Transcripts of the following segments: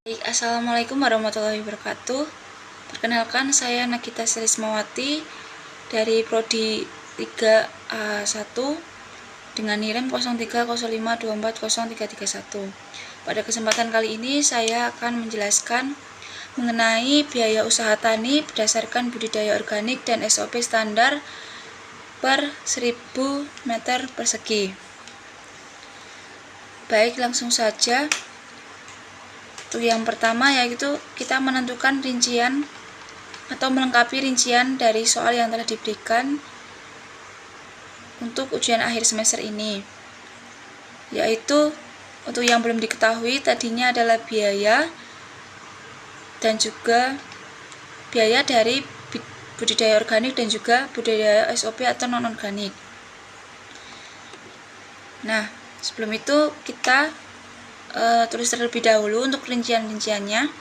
Assalamualaikum warahmatullahi wabarakatuh. Perkenalkan, saya Nagita Selismawati dari Prodi 3A1 dengan NIREM 0305240331. Pada kesempatan kali ini saya akan menjelaskan mengenai biaya usaha tani berdasarkan budidaya organik dan SOP standar per 1000 meter persegi. Baik, langsung saja. Untuk yang pertama yaitu kita menentukan rincian atau melengkapi rincian dari soal yang telah diberikan untuk ujian akhir semester ini, yaitu untuk yang belum diketahui tadinya adalah biaya dan juga biaya dari budidaya organik dan juga budidaya SOP atau non organik. Nah, sebelum itu kita tulis terlebih dahulu untuk rincian-rinciannya,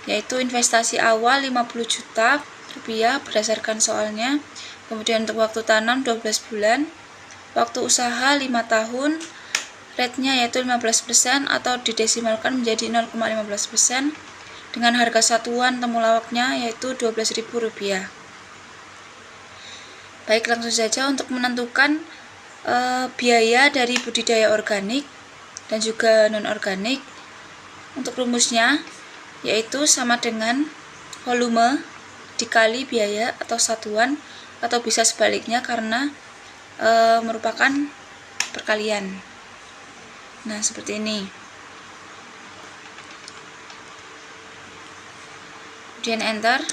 yaitu investasi awal 50 juta rupiah berdasarkan soalnya, kemudian untuk waktu tanam 12 bulan, waktu usaha 5 tahun, rate-nya yaitu 15% atau didesimalkan menjadi 0,15%, dengan harga satuan temulawaknya yaitu Rp12.000. Baik, langsung saja untuk menentukan biaya dari budidaya organik dan juga non-organik. Untuk rumusnya yaitu sama dengan volume dikali biaya atau satuan, atau bisa sebaliknya karena merupakan perkalian. Nah, seperti ini. Kemudian enter.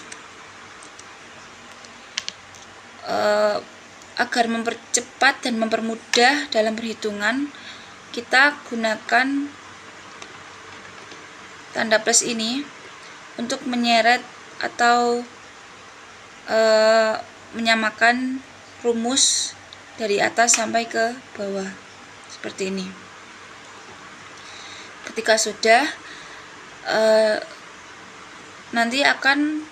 Agar mempercepat dan mempermudah dalam perhitungan, kita gunakan tanda plus ini untuk menyeret atau menyamakan rumus dari atas sampai ke bawah seperti ini. Ketika sudah, nanti akan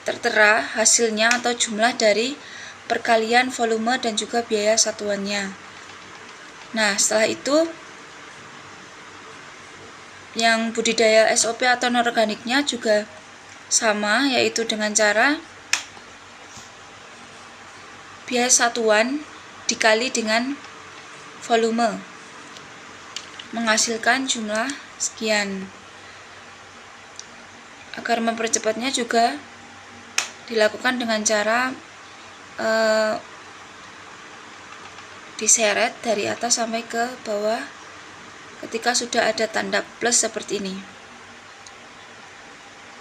tertera hasilnya atau jumlah dari perkalian volume dan juga biaya satuannya. Nah, setelah itu yang budidaya SOP atau non-organiknya juga sama, yaitu dengan cara biaya satuan dikali dengan volume menghasilkan jumlah sekian. Agar mempercepatnya juga dilakukan dengan cara diseret dari atas sampai ke bawah ketika sudah ada tanda plus seperti ini.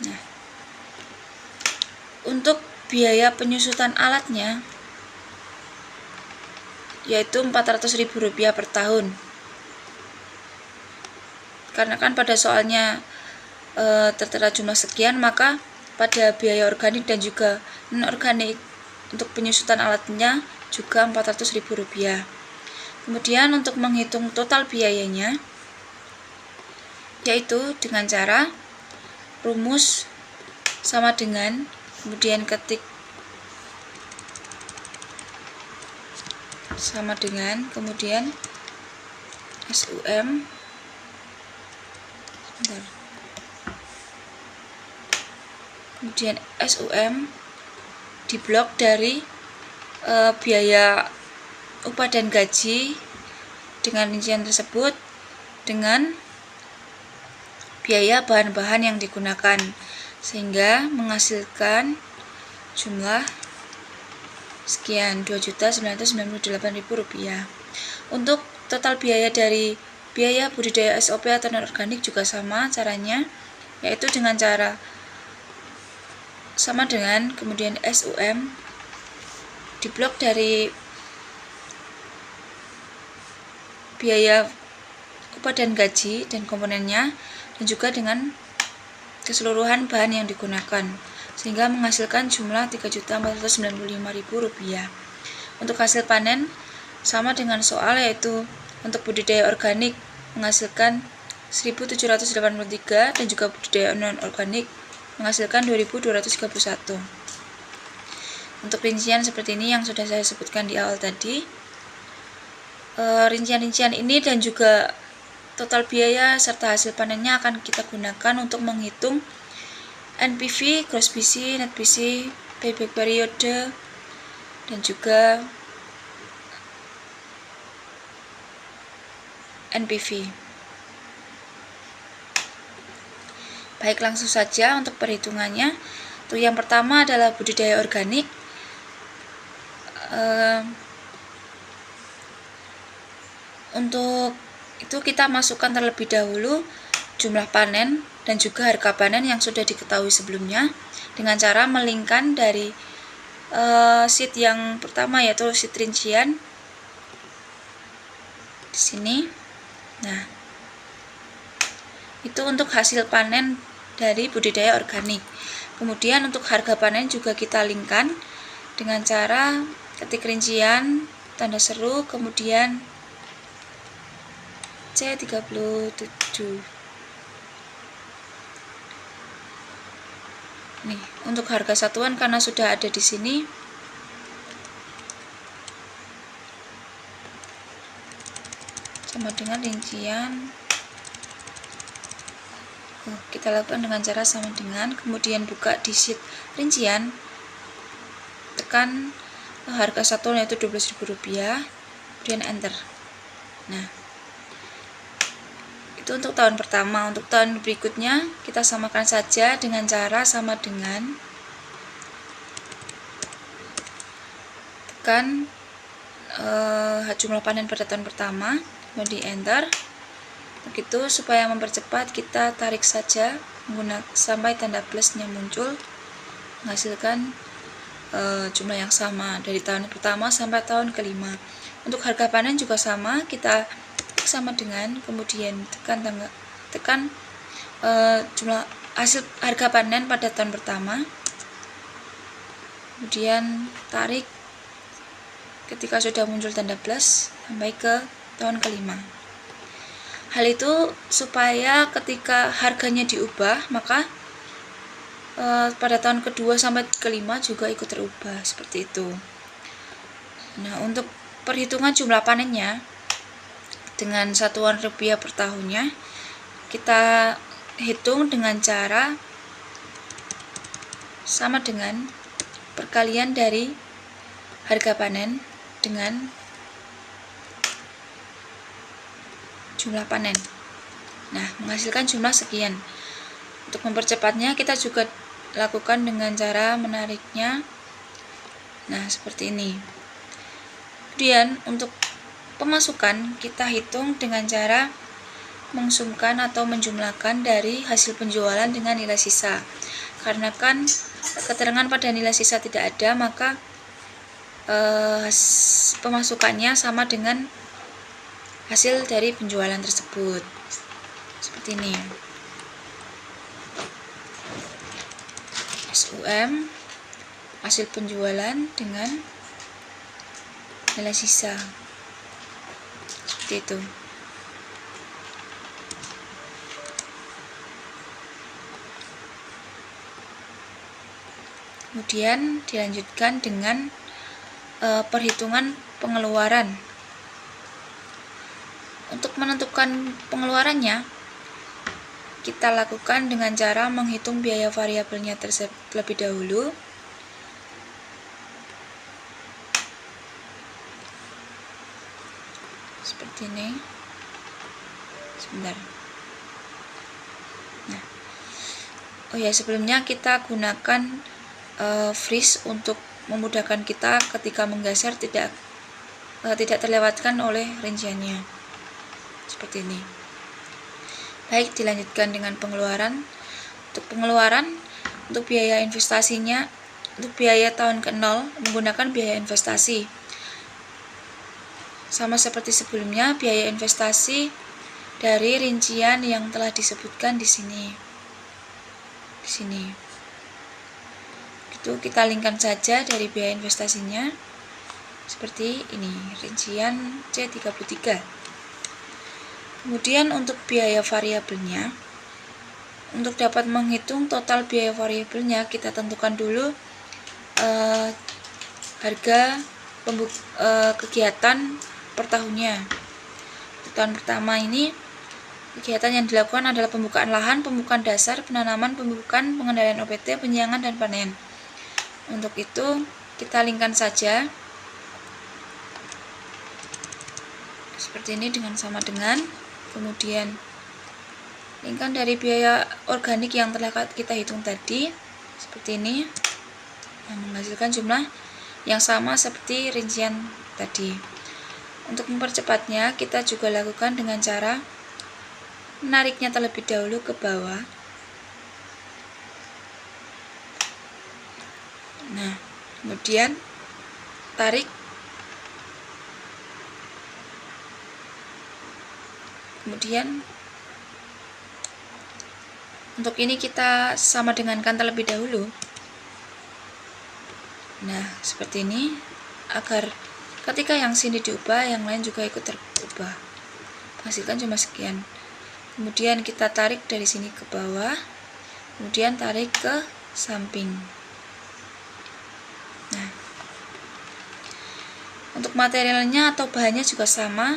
Nah, untuk biaya penyusutan alatnya yaitu Rp400.000 per tahun. Karena kan pada soalnya tertera jumlah sekian, maka pada biaya organik dan juga non-organik untuk penyusutan alatnya juga Rp400.000. Kemudian untuk menghitung total biayanya yaitu dengan cara rumus sama dengan, kemudian ketik sama dengan, kemudian SUM, kemudian SUM diblok dari biaya upah dan gaji dengan rincian tersebut dengan biaya bahan-bahan yang digunakan, sehingga menghasilkan jumlah sekian, Rp2.998.000. Untuk total biaya dari biaya budidaya SOP atau non-organik juga sama caranya, yaitu dengan cara sama dengan, kemudian SUM diblok dari biaya upah dan gaji dan komponennya, dan juga dengan keseluruhan bahan yang digunakan, sehingga menghasilkan jumlah Rp3.495.000. Untuk hasil panen sama dengan soal, yaitu untuk budidaya organik menghasilkan 1.783 dan juga budidaya non-organik menghasilkan 2.231. Untuk rincian seperti ini yang sudah saya sebutkan di awal tadi. rincian-rincian ini dan juga total biaya serta hasil panennya akan kita gunakan untuk menghitung NPV, gross BC, net BC, payback period, dan juga NPV. Baik, langsung saja untuk perhitungannya. Tuh, yang pertama adalah budidaya organik. Untuk itu kita masukkan terlebih dahulu jumlah panen dan juga harga panen yang sudah diketahui sebelumnya dengan cara melingkan dari sheet yang pertama, yaitu sheet rincian di sini. Nah, itu untuk hasil panen dari budidaya organik. Kemudian untuk harga panen juga kita linkkan dengan cara ketik rincian, tanda seru, kemudian C37. Nih, untuk harga satuan karena sudah ada di sini, sama dengan rincian. Kita lakukan dengan cara sama dengan, kemudian buka di sheet rincian, tekan harga satuan yaitu Rp12.000, kemudian enter. Nah, itu untuk tahun pertama. Untuk tahun berikutnya kita samakan saja dengan cara sama dengan, tekan jumlah panen pada tahun pertama, kemudian enter. Begitu, supaya mempercepat kita tarik saja menggunakan sampai tanda plusnya muncul, menghasilkan jumlah yang sama dari tahun pertama sampai tahun kelima. Untuk harga panen juga sama, kita sama dengan, kemudian tekan jumlah hasil harga panen pada tahun pertama, kemudian tarik ketika sudah muncul tanda plus sampai ke tahun kelima. Hal itu supaya ketika harganya diubah, maka pada tahun kedua sampai kelima juga ikut terubah, seperti itu. Nah, untuk perhitungan jumlah panennya dengan satuan rupiah per tahunnya, kita hitung dengan cara sama dengan perkalian dari harga panen dengan jumlah panen. Nah, menghasilkan jumlah sekian. Untuk mempercepatnya kita juga lakukan dengan cara menariknya. Nah, seperti ini. Kemudian untuk pemasukan kita hitung dengan cara mengsumkan atau menjumlahkan dari hasil penjualan dengan nilai sisa. Karena kan keterangan pada nilai sisa tidak ada, maka pemasukannya sama dengan hasil dari penjualan tersebut, seperti ini. SUM hasil penjualan dengan nilai sisa, seperti itu. Kemudian dilanjutkan dengan perhitungan pengeluaran. Untuk menentukan pengeluarannya, kita lakukan dengan cara menghitung biaya variabelnya terlebih dahulu. Seperti ini. Sebentar. Nah, sebelumnya kita gunakan freeze untuk memudahkan kita ketika menggeser tidak terlewatkan oleh rinciannya, seperti ini. Baik, dilanjutkan dengan pengeluaran. Untuk pengeluaran, untuk biaya investasinya, untuk biaya tahun ke-0 menggunakan biaya investasi. Sama seperti sebelumnya, biaya investasi dari rincian yang telah disebutkan di sini. Di sini. Itu kita linkkan saja dari biaya investasinya. Seperti ini, rincian C33. Kemudian untuk biaya variabelnya, untuk dapat menghitung total biaya variabelnya, kita tentukan dulu harga kegiatan per tahunnya. Untuk tahun pertama ini kegiatan yang dilakukan adalah pembukaan lahan, pembukaan dasar, penanaman, pembukaan, pengendalian OPT, penyiangan, dan panen. Untuk itu kita linkkan saja seperti ini dengan sama dengan, kemudian linkkan dari biaya organik yang telah kita hitung tadi seperti ini, menghasilkan jumlah yang sama seperti rincian tadi. Untuk mempercepatnya kita juga lakukan dengan cara menariknya terlebih dahulu ke bawah. Nah, kemudian tarik, kemudian untuk ini kita sama dengankan terlebih dahulu. Nah, seperti ini, agar ketika yang sini diubah, yang lain juga ikut terubah. Hasilkan cuma sekian. Kemudian kita tarik dari sini ke bawah, kemudian tarik ke samping. Nah, untuk materialnya atau bahannya juga sama.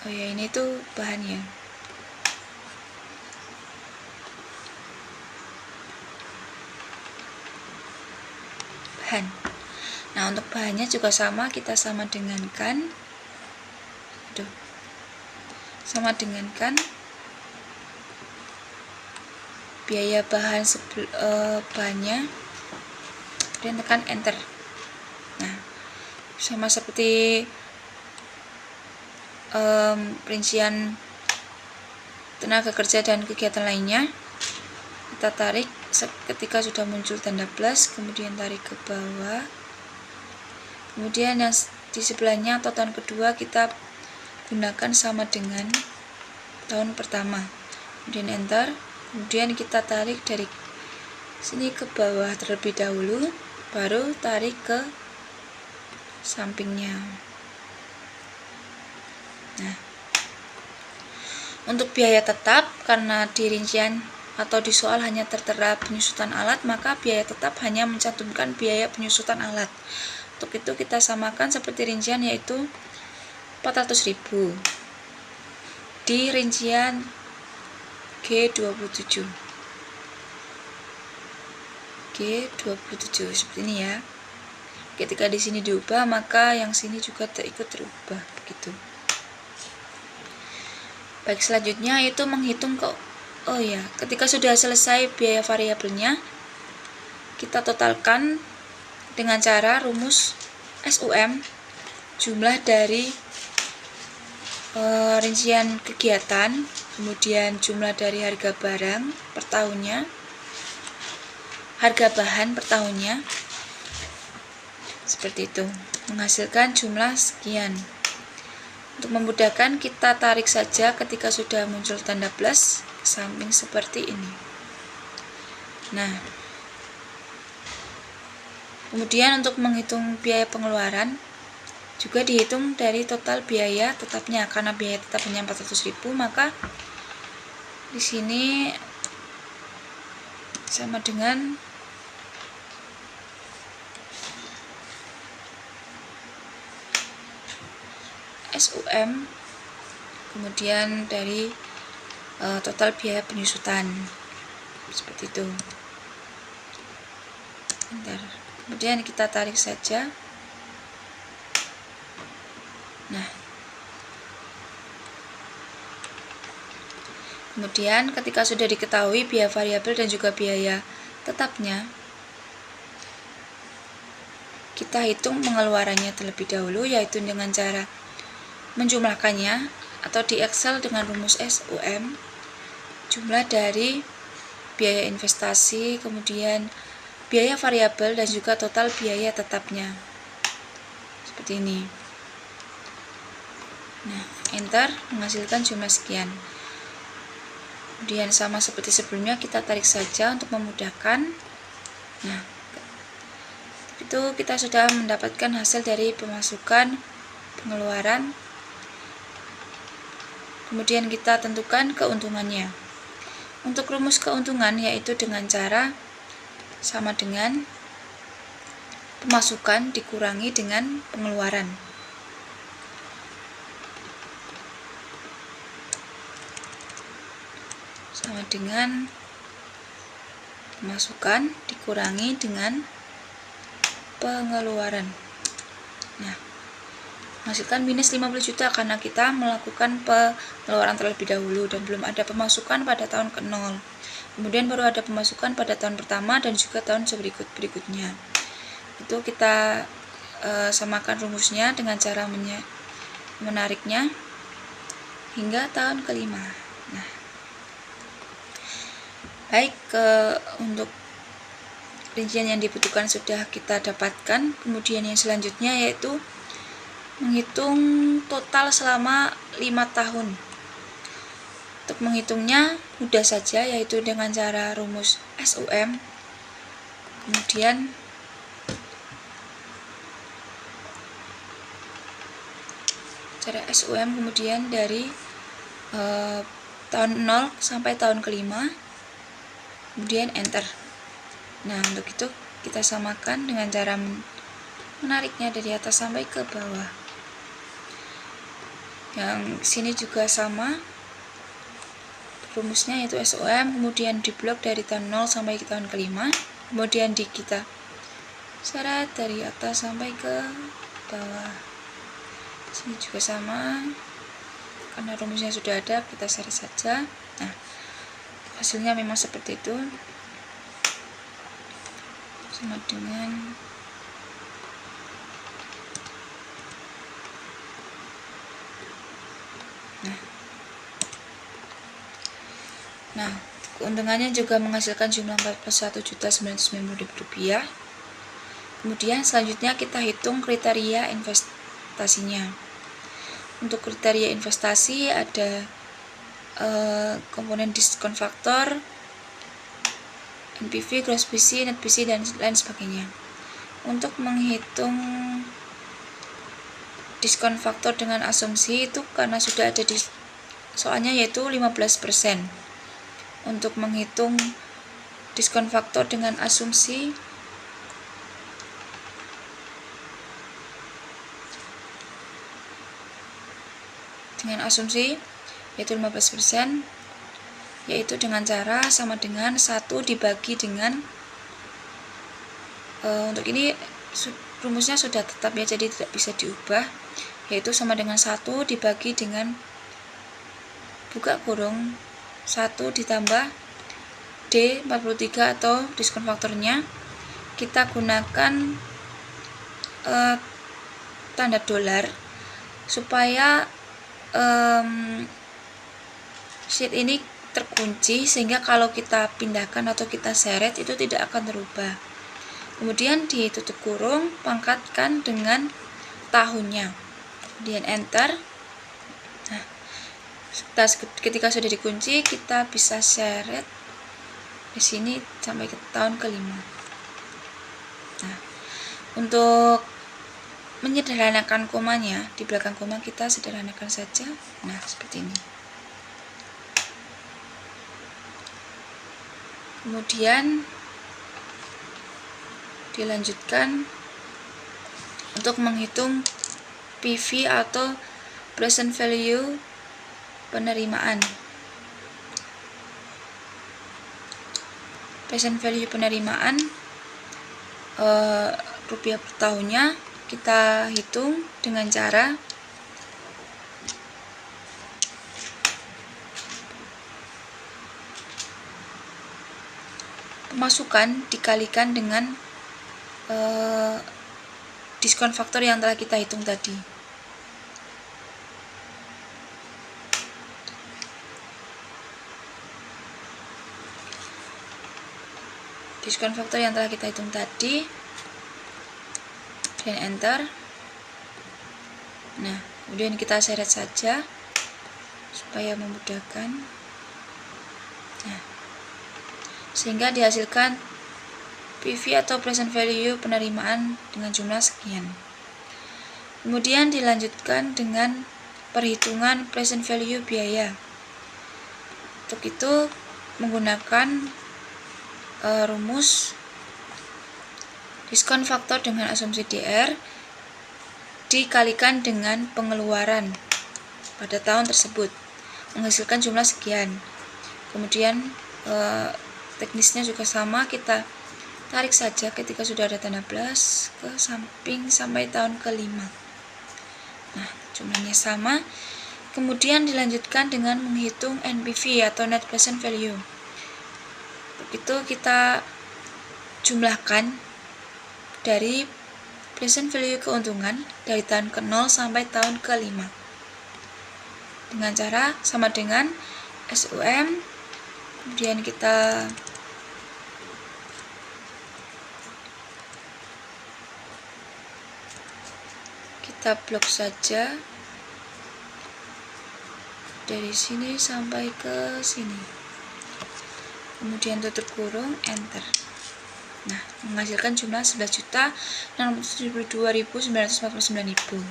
Oh ya, ini tuh bahannya. Bahan. Nah, untuk bahannya juga sama, kita sama dengankan. Sama dengankan biaya bahan bahannya, kemudian tekan enter. Nah, sama seperti rincian tenaga kerja dan kegiatan lainnya, kita tarik ketika sudah muncul tanda plus, kemudian tarik ke bawah, kemudian yang di sebelahnya atau tahun kedua kita gunakan sama dengan tahun pertama, kemudian enter, kemudian kita tarik dari sini ke bawah terlebih dahulu, baru tarik ke sampingnya. Nah, untuk biaya tetap, karena di rincian atau di soal hanya tertera penyusutan alat, maka biaya tetap hanya mencantumkan biaya penyusutan alat. Untuk itu kita samakan seperti rincian, yaitu 400.000 di rincian G27 seperti ini ya. Ketika di sini diubah, maka yang sini juga ikut terubah begitu. Baik, selanjutnya itu menghitung ketika sudah selesai biaya variabelnya, kita totalkan dengan cara rumus SUM, jumlah dari rincian kegiatan, kemudian jumlah dari harga barang per tahunnya, harga bahan per tahunnya, seperti itu, menghasilkan jumlah sekian. Untuk memudahkan, kita tarik saja ketika sudah muncul tanda plus ke samping seperti ini. Nah, kemudian untuk menghitung biaya pengeluaran juga dihitung dari total biaya tetapnya. Karena biaya tetapnya 400.000, maka di sini sama dengan SUM, kemudian dari total biaya penyusutan, seperti itu. Kemudian kita tarik saja. Nah, kemudian ketika sudah diketahui biaya variabel dan juga biaya tetapnya, kita hitung pengeluarannya terlebih dahulu, yaitu dengan cara menjumlahkannya atau di Excel dengan rumus SUM, jumlah dari biaya investasi, kemudian biaya variabel dan juga total biaya tetapnya, seperti ini. Nah, enter, menghasilkan jumlah sekian. Kemudian sama seperti sebelumnya, kita tarik saja untuk memudahkan. Nah, itu kita sudah mendapatkan hasil dari pemasukan, pengeluaran. Kemudian kita tentukan keuntungannya. Untuk rumus keuntungan, yaitu dengan cara sama dengan pemasukan dikurangi dengan pengeluaran. Sama dengan pemasukan dikurangi dengan pengeluaran. Nah, menghasilkan minus 50 juta karena kita melakukan pengeluaran terlebih dahulu dan belum ada pemasukan pada tahun ke-0. Kemudian baru ada pemasukan pada tahun pertama dan juga tahun berikutnya. Itu kita samakan rumusnya dengan cara menariknya hingga tahun ke-5. Nah, baik, untuk rincian yang dibutuhkan sudah kita dapatkan. Kemudian yang selanjutnya yaitu menghitung total selama 5 tahun. Untuk menghitungnya mudah saja, yaitu dengan cara rumus SUM. Kemudian cara SUM kemudian dari tahun 0 sampai tahun ke-5, kemudian enter. Nah, untuk itu kita samakan dengan cara menariknya dari atas sampai ke bawah. Yang sini juga sama rumusnya, yaitu SUM, kemudian diblok dari tahun 0 sampai ke tahun ke-5, kemudian kita seret dari atas sampai ke bawah. Sini juga sama, karena rumusnya sudah ada, kita seret saja. Nah, hasilnya memang seperti itu, sama dengan Nah, keuntungannya juga menghasilkan jumlah Rp41.990.000. Kemudian selanjutnya kita hitung kriteria investasinya. Untuk kriteria investasi ada komponen diskon faktor, NPV, gross PC, net PC, dan lain sebagainya. Untuk menghitung diskon faktor dengan asumsi itu karena sudah ada di soalnya, yaitu 15%. Untuk menghitung diskon faktor dengan asumsi yaitu 15%, yaitu dengan cara sama dengan 1 dibagi dengan untuk ini rumusnya sudah tetap ya, jadi tidak bisa diubah, yaitu sama dengan 1 dibagi dengan buka kurung 1 ditambah D43 atau diskon faktornya. Kita gunakan tanda dolar supaya sheet ini terkunci, sehingga kalau kita pindahkan atau kita seret itu tidak akan berubah. Kemudian ditutup kurung, pangkatkan dengan tahunnya, kemudian enter. Nah, ketika sudah dikunci, kita bisa seret di sini sampai ke tahun ke-5. Nah, untuk menyederhanakan komanya, di belakang koma kita sederhanakan saja. Nah, seperti ini. Kemudian dilanjutkan untuk menghitung PV atau present value penerimaan. Present value penerimaan rupiah per tahunnya kita hitung dengan cara pemasukan dikalikan dengan diskon faktor yang telah kita hitung tadi. Diskon faktor yang telah kita hitung tadi, dan enter. Nah, kemudian kita seret saja supaya memudahkan. Nah, sehingga dihasilkan PV atau present value penerimaan dengan jumlah sekian. Kemudian dilanjutkan dengan perhitungan present value biaya. Untuk itu menggunakan rumus Diskon faktor dengan asumsi DR dikalikan dengan pengeluaran pada tahun tersebut menghasilkan jumlah sekian. Kemudian teknisnya juga sama, kita tarik saja ketika sudah ada tanda plus ke samping sampai tahun ke-5. Nah, jumlahnya sama. Kemudian dilanjutkan dengan menghitung NPV atau Net Present Value. Itu kita jumlahkan dari present value keuntungan dari tahun ke-0 sampai tahun ke-5 dengan cara sama dengan SUM. Kemudian kita blok saja dari sini sampai ke sini, kemudian tutup kurung, enter. Nah, menghasilkan jumlah 11.672.949.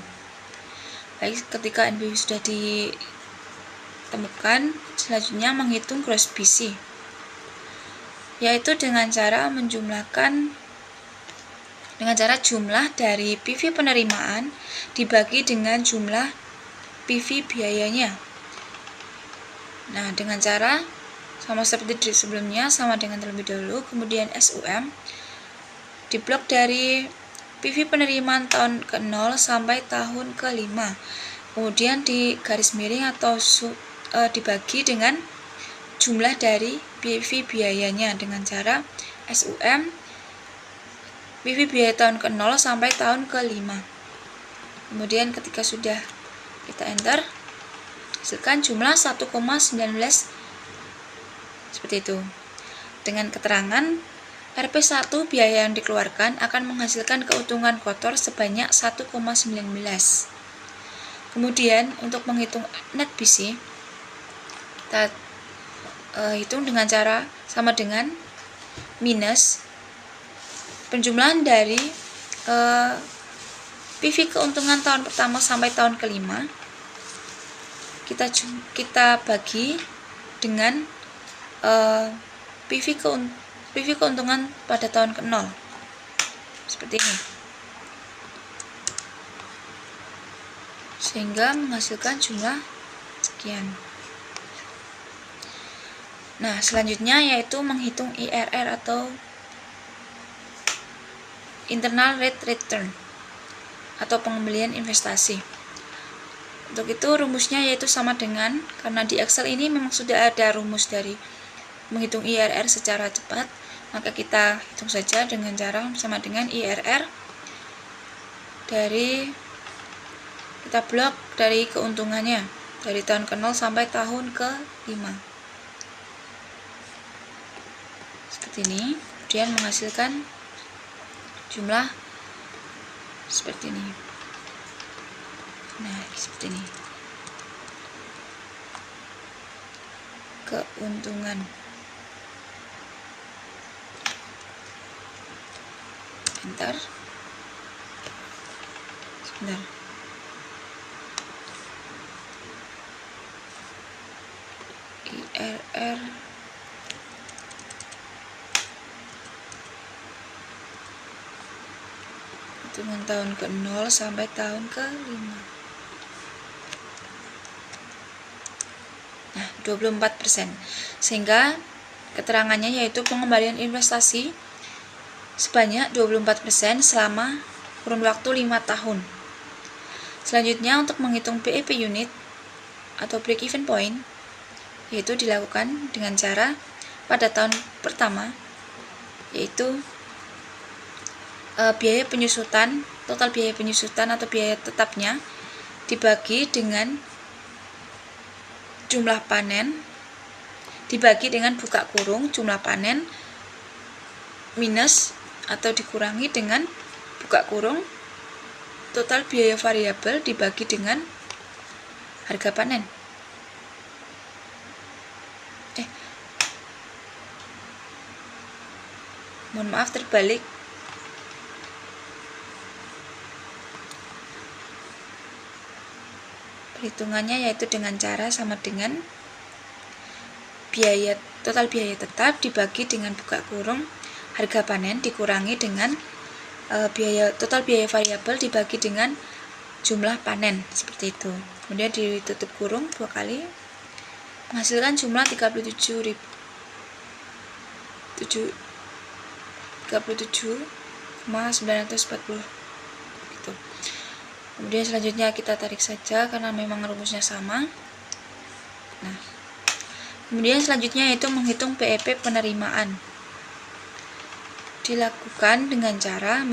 Baik, ketika NPV sudah ditemukan, selanjutnya menghitung gross BC, yaitu dengan cara jumlah dari PV penerimaan dibagi dengan jumlah PV biayanya. Nah, dengan cara sama seperti sebelumnya, sama dengan terlebih dahulu. Kemudian SUM diblok dari PV penerimaan tahun ke-0 sampai tahun ke-5, kemudian di garis miring atau dibagi dengan jumlah dari PV biayanya dengan cara SUM PV biaya tahun ke-0 sampai tahun ke-5. Kemudian ketika sudah kita enter, hasilkan jumlah 1,19 seperti itu. Dengan keterangan RP1 biaya yang dikeluarkan akan menghasilkan keuntungan kotor sebanyak 1,19. Kemudian untuk menghitung net BC, kita hitung dengan cara sama dengan minus penjumlahan dari PV keuntungan tahun pertama sampai tahun ke-5, kita bagi dengan PV keuntungan pada tahun ke-0 seperti ini, sehingga menghasilkan jumlah sekian. Nah, selanjutnya yaitu menghitung IRR atau Internal Rate Return atau pengembalian investasi. Untuk itu rumusnya yaitu sama dengan, karena di Excel ini memang sudah ada rumus dari menghitung IRR secara cepat, maka kita hitung saja dengan cara sama dengan IRR dari, kita blok dari keuntungannya dari tahun ke-0 sampai tahun ke-5 seperti ini. Kemudian menghasilkan jumlah seperti ini. Nah, seperti ini. Keuntungan. Enter. Sebentar. IRR hitungan tahun ke-0 sampai tahun ke-5. Nah, 24%. Sehingga keterangannya yaitu pengembalian investasi sebanyak 24% selama kurun waktu 5 tahun. Selanjutnya untuk menghitung BEP unit atau break even point, yaitu dilakukan dengan cara pada tahun pertama, yaitu biaya penyusutan, total biaya penyusutan atau biaya tetapnya dibagi dengan jumlah panen, dibagi dengan buka kurung jumlah panen minus atau dikurangi dengan buka kurung total biaya variabel dibagi dengan harga panen. Mohon maaf, terbalik. Perhitungannya yaitu dengan cara sama dengan total biaya tetap dibagi dengan buka kurung harga panen dikurangi dengan total biaya variabel dibagi dengan jumlah panen, seperti itu. Kemudian ditutup kurung 2 kali, menghasilkan jumlah 37.940 gitu. Kemudian selanjutnya kita tarik saja karena memang rumusnya sama. Nah, kemudian selanjutnya yaitu menghitung PEP penerimaan. Dilakukan dengan cara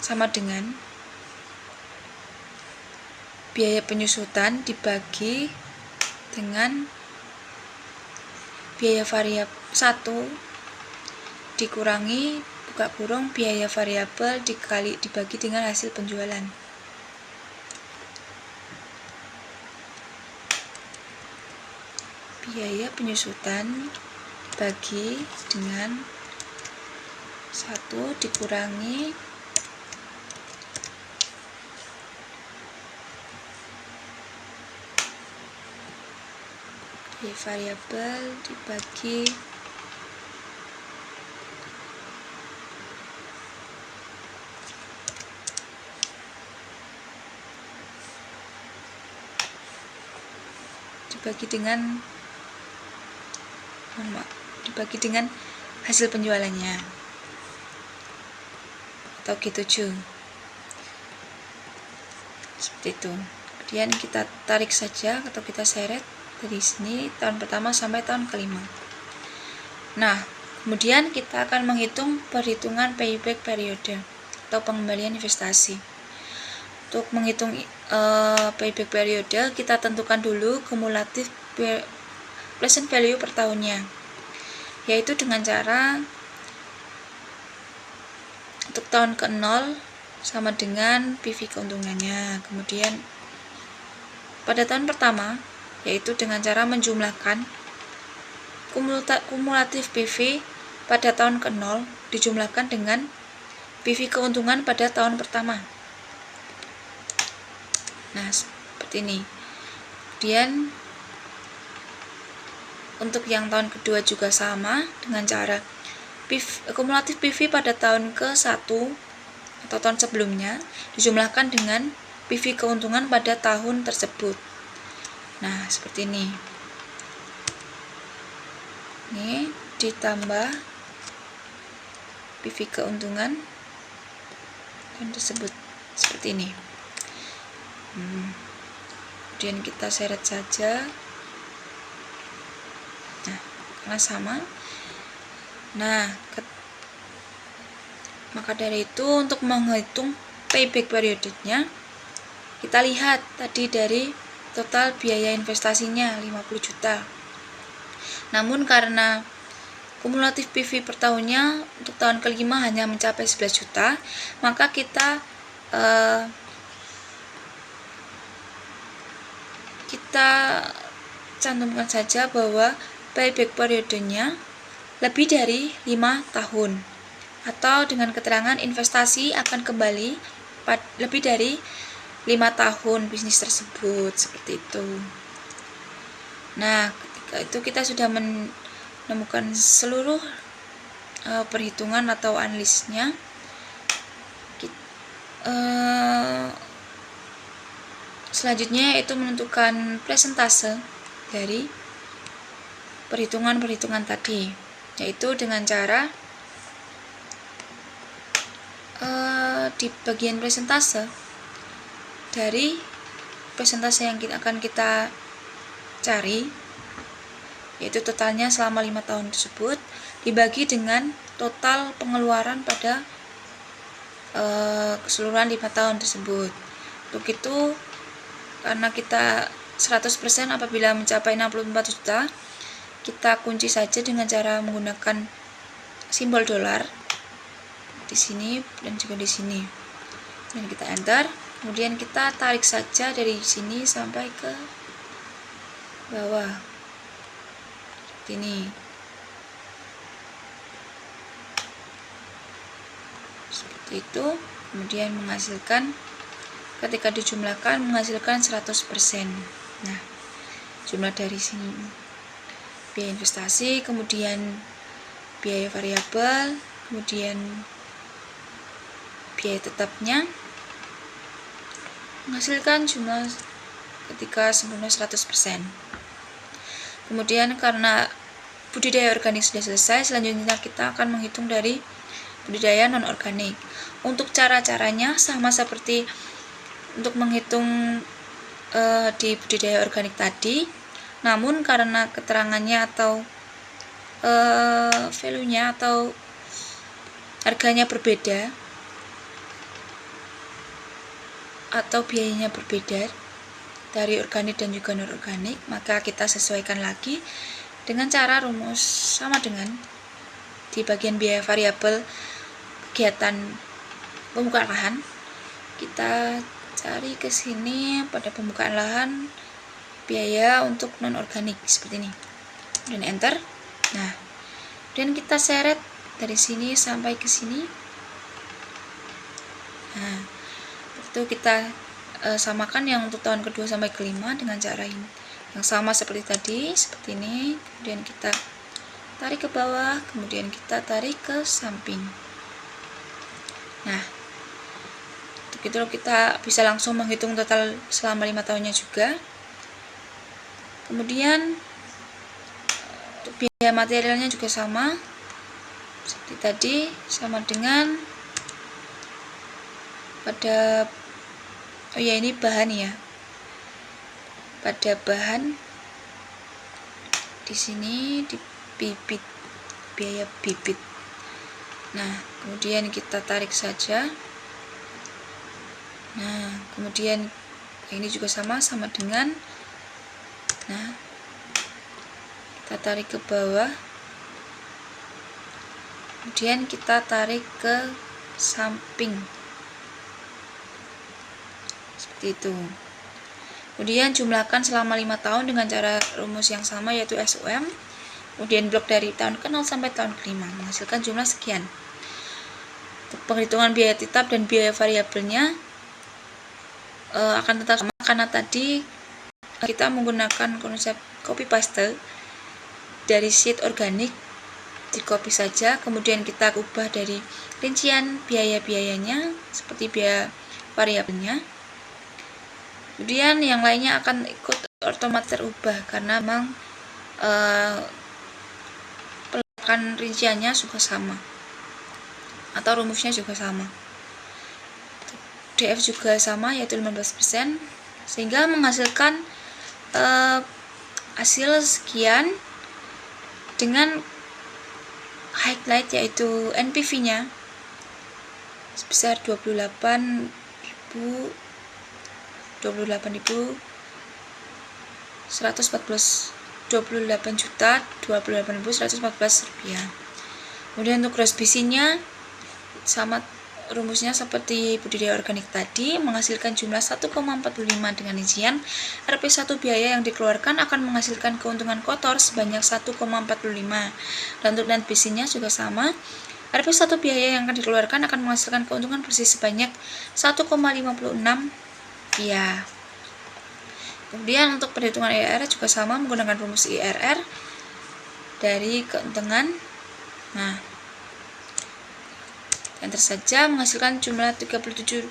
sama dengan biaya penyusutan dibagi dengan biaya variabel 1 dikurangi buka kurung biaya variabel dibagi dengan hasil penjualan. Biaya penyusutan dibagi dengan 1 dikurangi biaya variabel dibagi dengan hasil penjualannya atau G7 seperti itu. Kemudian kita tarik saja atau kita seret dari sini tahun pertama sampai tahun kelima. Nah, kemudian kita akan menghitung perhitungan payback periode atau pengembalian investasi. Untuk menghitung payback periode, kita tentukan dulu kumulatif present value per tahunnya, yaitu dengan cara untuk tahun ke-0 sama dengan PV keuntungannya. Kemudian pada tahun pertama, yaitu dengan cara menjumlahkan kumulatif PV pada tahun ke-0 dijumlahkan dengan PV keuntungan pada tahun pertama. Nah, seperti ini. Kemudian untuk yang tahun kedua juga sama dengan cara kumulatif PV pada tahun ke-1 atau tahun sebelumnya dijumlahkan dengan PV keuntungan pada tahun tersebut. Nah, seperti ini. Ini ditambah PV keuntungan tahun tersebut seperti ini. Kemudian kita seret saja. Nah, karena sama. Nah, maka dari itu untuk menghitung payback periodenya, kita lihat tadi dari total biaya investasinya 50 juta. Namun karena kumulatif PV per tahunnya untuk tahun kelima hanya mencapai 11 juta, maka kita cantumkan saja bahwa payback periodenya lebih dari 5 tahun, atau dengan keterangan investasi akan kembali lebih dari 5 tahun bisnis tersebut, seperti itu. Nah, ketika itu kita sudah menemukan seluruh perhitungan atau analisisnya. Selanjutnya yaitu menentukan presentase dari perhitungan-perhitungan tadi, yaitu dengan cara di bagian presentase dari presentase yang akan kita cari, yaitu totalnya selama 5 tahun tersebut dibagi dengan total pengeluaran pada keseluruhan 5 tahun tersebut. Untuk itu, karena kita 100% apabila mencapai 64 juta, kita kunci saja dengan cara menggunakan simbol dolar di sini dan juga di sini. Dan kita enter. Kemudian kita tarik saja dari sini sampai ke bawah. Seperti ini. Seperti itu. Kemudian menghasilkan, ketika dijumlahkan menghasilkan 100%. Nah, jumlah dari sini biaya investasi, kemudian biaya variabel, kemudian biaya tetapnya menghasilkan jumlah ketika sempurna 100%. Kemudian karena budidaya organik sudah selesai, selanjutnya kita akan menghitung dari budidaya non-organik. Untuk cara-caranya sama seperti untuk menghitung di budidaya organik tadi, namun karena keterangannya atau value-nya atau harganya berbeda atau biayanya berbeda dari organik dan juga non-organik, maka kita sesuaikan lagi dengan cara rumus sama dengan di bagian biaya variabel kegiatan pembukaan lahan. Kita cari ke sini pada pembukaan lahan biaya untuk non-organik seperti ini, dan enter. Nah, dan kita seret dari sini sampai ke sini. Nah, itu kita samakan yang untuk tahun kedua sampai kelima dengan cara ini yang sama seperti tadi, seperti ini. Kemudian kita tarik ke bawah, kemudian kita tarik ke samping. Nah, untuk itu kita bisa langsung menghitung total selama 5 tahunnya juga. Kemudian untuk biaya materialnya juga sama seperti tadi, sama dengan pada ini bahan ya. Pada bahan di sini di bibit, biaya bibit. Nah, kemudian kita tarik saja. Nah, kemudian ini juga sama dengan, nah, kita tarik ke bawah, kemudian kita tarik ke samping seperti itu. Kemudian jumlahkan selama 5 tahun dengan cara rumus yang sama, yaitu SUM. Kemudian blok dari tahun ke-0 sampai tahun ke-5 menghasilkan jumlah sekian. Untuk penghitungan biaya tetap dan biaya variabelnya akan tetap sama karena tadi kita menggunakan konsep copy paste dari sheet organik, di copy saja, kemudian kita ubah dari rincian biaya-biayanya seperti biaya variabelnya. Kemudian yang lainnya akan ikut otomatis terubah karena memang peletakan rinciannya juga sama atau rumusnya juga sama. DF juga sama, yaitu 15%, sehingga menghasilkan hasil sekian dengan highlight yaitu NPV-nya sebesar 28.114 rupiah. Kemudian untuk gross BC-nya sama rumusnya seperti budidaya organik tadi, menghasilkan jumlah 1,45 dengan rincian Rp1 biaya yang dikeluarkan akan menghasilkan keuntungan kotor sebanyak 1,45. Dan untuk net BC-nya juga sama, Rp1 biaya yang akan dikeluarkan akan menghasilkan keuntungan bersih sebanyak 1,56 rupiah. Kemudian untuk perhitungan IRR juga sama, menggunakan rumus IRR dari keuntungan. Nah, enter saja, menghasilkan jumlah 37%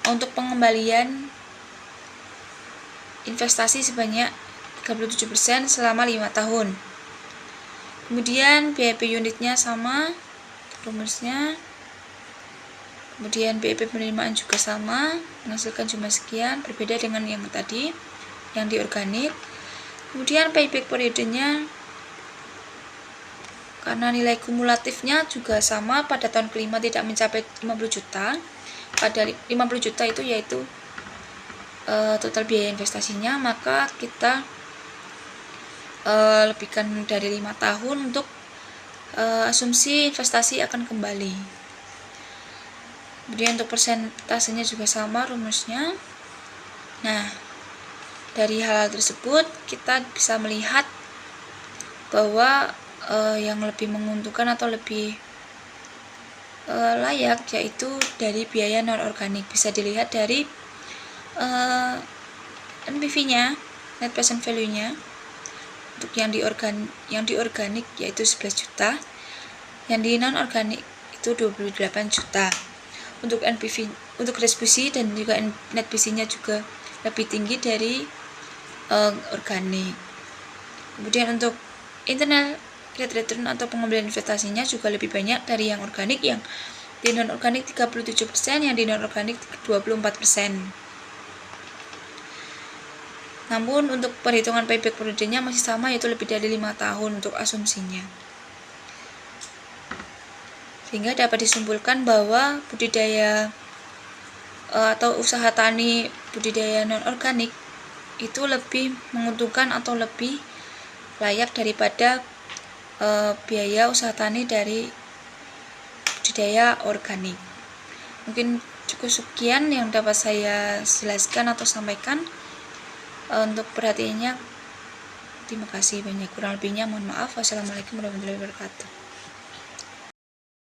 untuk pengembalian investasi sebanyak 37% selama 5 tahun. Kemudian BEP unitnya sama rumusnya. Kemudian BEP penerimaan juga sama, menghasilkan jumlah sekian, berbeda dengan yang tadi yang di organik. Kemudian payback periodenya karena nilai kumulatifnya juga sama, pada tahun kelima tidak mencapai 50 juta. Pada 50 juta itu yaitu total biaya investasinya, maka kita lebihkan dari 5 tahun untuk asumsi investasi akan kembali. Kemudian untuk persentasenya juga sama rumusnya. Nah, dari hal tersebut kita bisa melihat bahwa yang lebih menguntungkan atau lebih layak yaitu dari biaya non organik. Bisa dilihat dari NPV-nya, net present value-nya. Untuk yang di organik yaitu 11 juta, yang di non organik itu 28 juta. untuk NPV, untuk distribusi dan juga net PV-nya juga lebih tinggi dari organik. Kemudian untuk internal rate return atau pengambilan investasinya juga lebih banyak dari yang organik, yang di non organik 37%, yang di non organik 24%. Namun untuk perhitungan payback periodenya masih sama, yaitu lebih dari 5 tahun untuk asumsinya. Sehingga dapat disimpulkan bahwa budidaya atau usaha tani budidaya non organik itu lebih menguntungkan atau lebih layak daripada biaya usaha tani dari budidaya organik. Mungkin cukup sekian yang dapat saya jelaskan atau sampaikan. Untuk perhatiannya terima kasih banyak, kurang lebihnya mohon maaf. Wassalamualaikum warahmatullahi wabarakatuh.